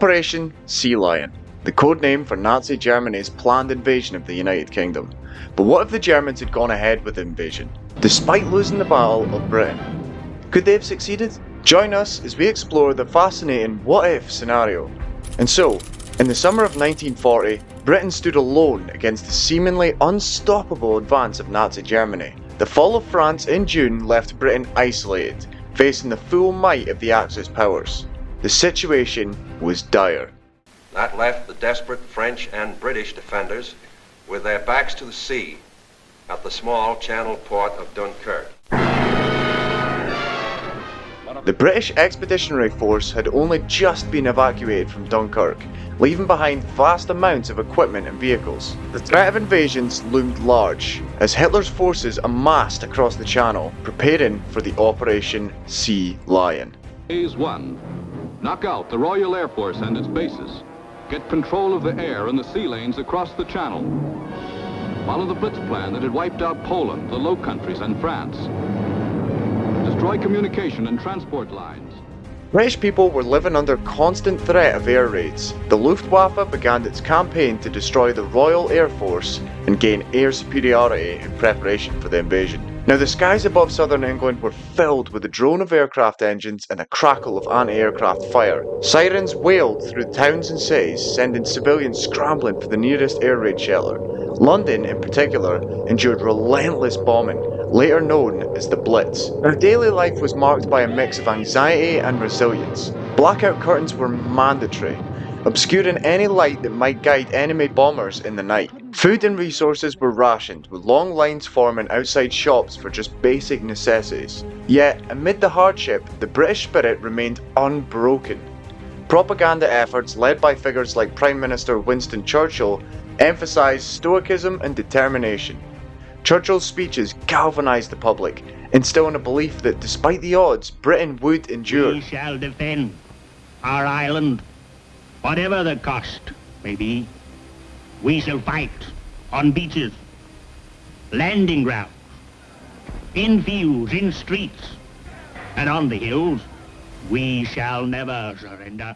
Operation Sea Lion, the code name for Nazi Germany's planned invasion of the United Kingdom. But what if the Germans had gone ahead with the invasion, despite losing the Battle of Britain? Could they have succeeded? Join us as we explore the fascinating what-if scenario. And so, in the summer of 1940, Britain stood alone against the seemingly unstoppable advance of Nazi Germany. The fall of France in June left Britain isolated, facing the full might of the Axis powers. The situation was dire. That left the desperate French and British defenders with their backs to the sea at the small channel port of Dunkirk. The British Expeditionary Force had only just been evacuated from Dunkirk, leaving behind vast amounts of equipment and vehicles. The threat of invasions loomed large, as Hitler's forces amassed across the Channel, preparing for the Operation Sea Lion. Phase 1. Knock out the Royal Air Force and its bases. Get control of the air and the sea lanes across the Channel. Follow the Blitz plan that had wiped out Poland, the Low Countries, and France. Destroy communication and transport lines. British people were living under constant threat of air raids. The Luftwaffe began its campaign to destroy the Royal Air Force and gain air superiority in preparation for the invasion. Now, the skies above southern England were filled with the drone of aircraft engines and a crackle of anti-aircraft fire. Sirens wailed through towns and cities, sending civilians scrambling for the nearest air raid shelter. London, in particular, endured relentless bombing, later known as the Blitz. Our daily life was marked by a mix of anxiety and resilience. Blackout curtains were mandatory, obscuring any light that might guide enemy bombers in the night. Food and resources were rationed, with long lines forming outside shops for just basic necessities. Yet, amid the hardship, the British spirit remained unbroken. Propaganda efforts led by figures like Prime Minister Winston Churchill emphasised stoicism and determination. Churchill's speeches galvanised the public, instilling a belief that despite the odds, Britain would endure. We shall defend our island, whatever the cost may be. We shall fight on beaches, landing grounds, in fields, in streets, and on the hills. We shall never surrender.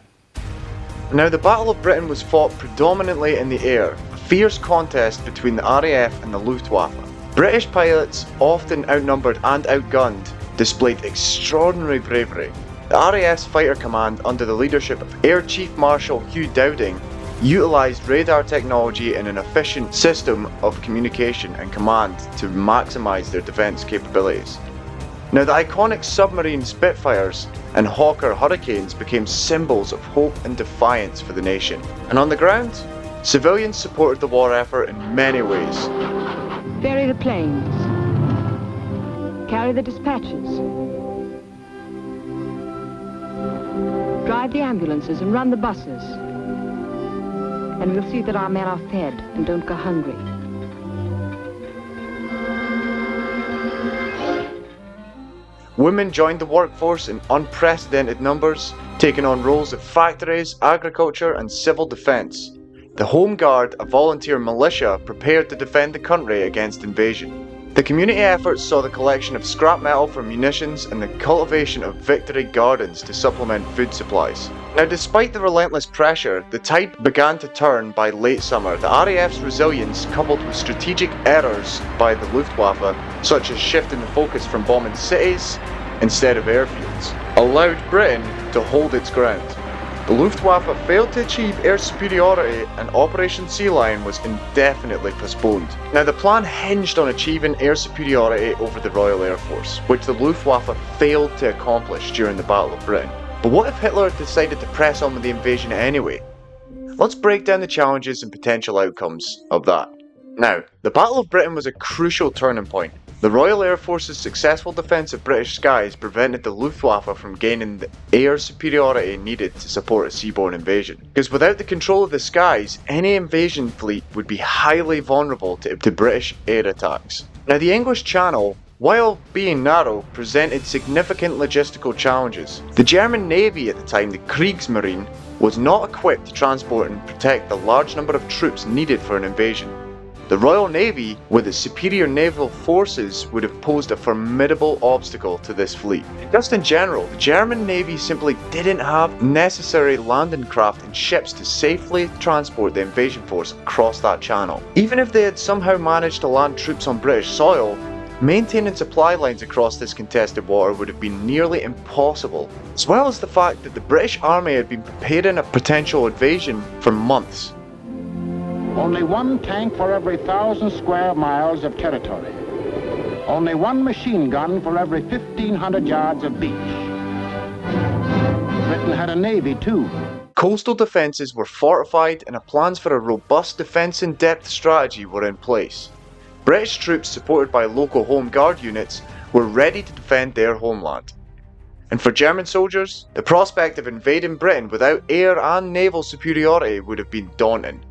Now, the Battle of Britain was fought predominantly in the air, a fierce contest between the RAF and the Luftwaffe. British pilots, often outnumbered and outgunned, displayed extraordinary bravery. The RAF's fighter command, under the leadership of Air Chief Marshal Hugh Dowding, utilised radar technology and an efficient system of communication and command to maximise their defence capabilities. Now, the iconic submarine Spitfires and Hawker Hurricanes became symbols of hope and defiance for the nation. And on the ground, civilians supported the war effort in many ways. Ferry the planes. Carry the dispatches. Drive the ambulances and run the buses. And we'll see that our men are fed and don't go hungry. Women joined the workforce in unprecedented numbers, taking on roles of factories, agriculture and civil defence. The Home Guard, a volunteer militia, prepared to defend the country against invasion. The community efforts saw the collection of scrap metal for munitions and the cultivation of victory gardens to supplement food supplies. Now, despite the relentless pressure, the tide began to turn by late summer. The RAF's resilience, coupled with strategic errors by the Luftwaffe, such as shifting the focus from bombing cities instead of airfields, allowed Britain to hold its ground. The Luftwaffe failed to achieve air superiority and Operation Sea Lion was indefinitely postponed. Now, the plan hinged on achieving air superiority over the Royal Air Force, which the Luftwaffe failed to accomplish during the Battle of Britain. But what if Hitler decided to press on with the invasion anyway? Let's break down the challenges and potential outcomes of that. Now, the Battle of Britain was a crucial turning point. The Royal Air Force's successful defence of British skies prevented the Luftwaffe from gaining the air superiority needed to support a seaborne invasion. Because without the control of the skies, any invasion fleet would be highly vulnerable to British air attacks. Now, the English Channel, while being narrow, presented significant logistical challenges. The German Navy at the time, the Kriegsmarine, was not equipped to transport and protect the large number of troops needed for an invasion. The Royal Navy, with its superior naval forces, would have posed a formidable obstacle to this fleet. Just in general, the German Navy simply didn't have necessary landing craft and ships to safely transport the invasion force across that channel. Even if they had somehow managed to land troops on British soil, maintaining supply lines across this contested water would have been nearly impossible, as well as the fact that the British Army had been preparing a potential invasion for months. Only one tank for every 1,000 square miles of territory. Only one machine gun for every 1,500 yards of beach. Britain had a navy too. Coastal defences were fortified and plans for a robust defence-in-depth strategy were in place. British troops supported by local Home Guard units were ready to defend their homeland. And for German soldiers, the prospect of invading Britain without air and naval superiority would have been daunting.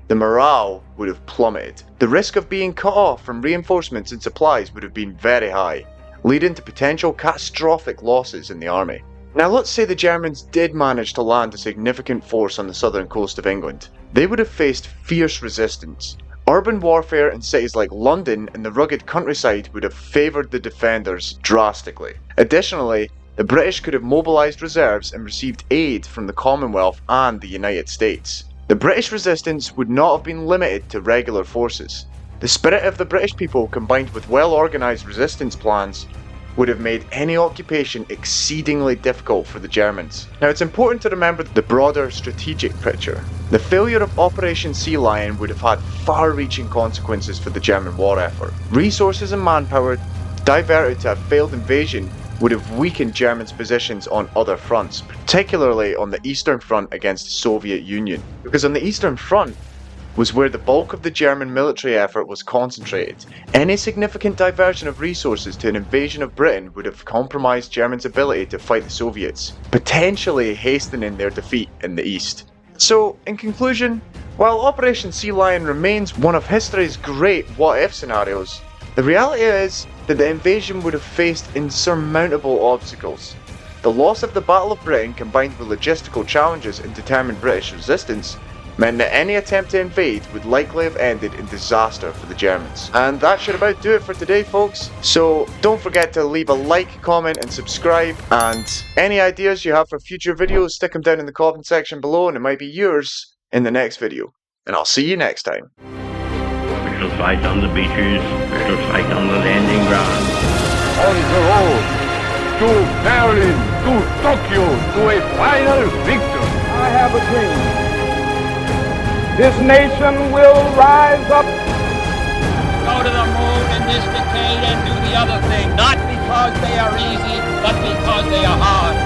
The morale would have plummeted. The risk of being cut off from reinforcements and supplies would have been very high, leading to potential catastrophic losses in the army. Now let's say the Germans did manage to land a significant force on the southern coast of England. They would have faced fierce resistance. Urban warfare in cities like London and the rugged countryside would have favoured the defenders drastically. Additionally, the British could have mobilised reserves and received aid from the Commonwealth and the United States. The British resistance would not have been limited to regular forces. The spirit of the British people combined with well-organised resistance plans would have made any occupation exceedingly difficult for the Germans. Now it's important to remember the broader strategic picture. The failure of Operation Sea Lion would have had far-reaching consequences for the German war effort. Resources and manpower diverted to a failed invasion would have weakened Germany's positions on other fronts, particularly on the Eastern Front against the Soviet Union. Because on the Eastern Front was where the bulk of the German military effort was concentrated. Any significant diversion of resources to an invasion of Britain would have compromised Germany's ability to fight the Soviets, potentially hastening their defeat in the East. So, in conclusion, while Operation Sea Lion remains one of history's great what-if scenarios, the reality is that the invasion would have faced insurmountable obstacles. The loss of the Battle of Britain combined with logistical challenges and determined British resistance meant that any attempt to invade would likely have ended in disaster for the Germans. And that should about do it for today, folks. So don't forget to leave a like, comment and subscribe, and any ideas you have for future videos, stick them down in the comment section below and it might be yours in the next video. And I'll see you next time. We shall fight on the beaches, we shall fight on the landing grounds. On the road to Berlin, to Tokyo, to a final victory. I have a dream. This nation will rise up. Go to the moon in this decade and do the other thing, not because they are easy, but because they are hard.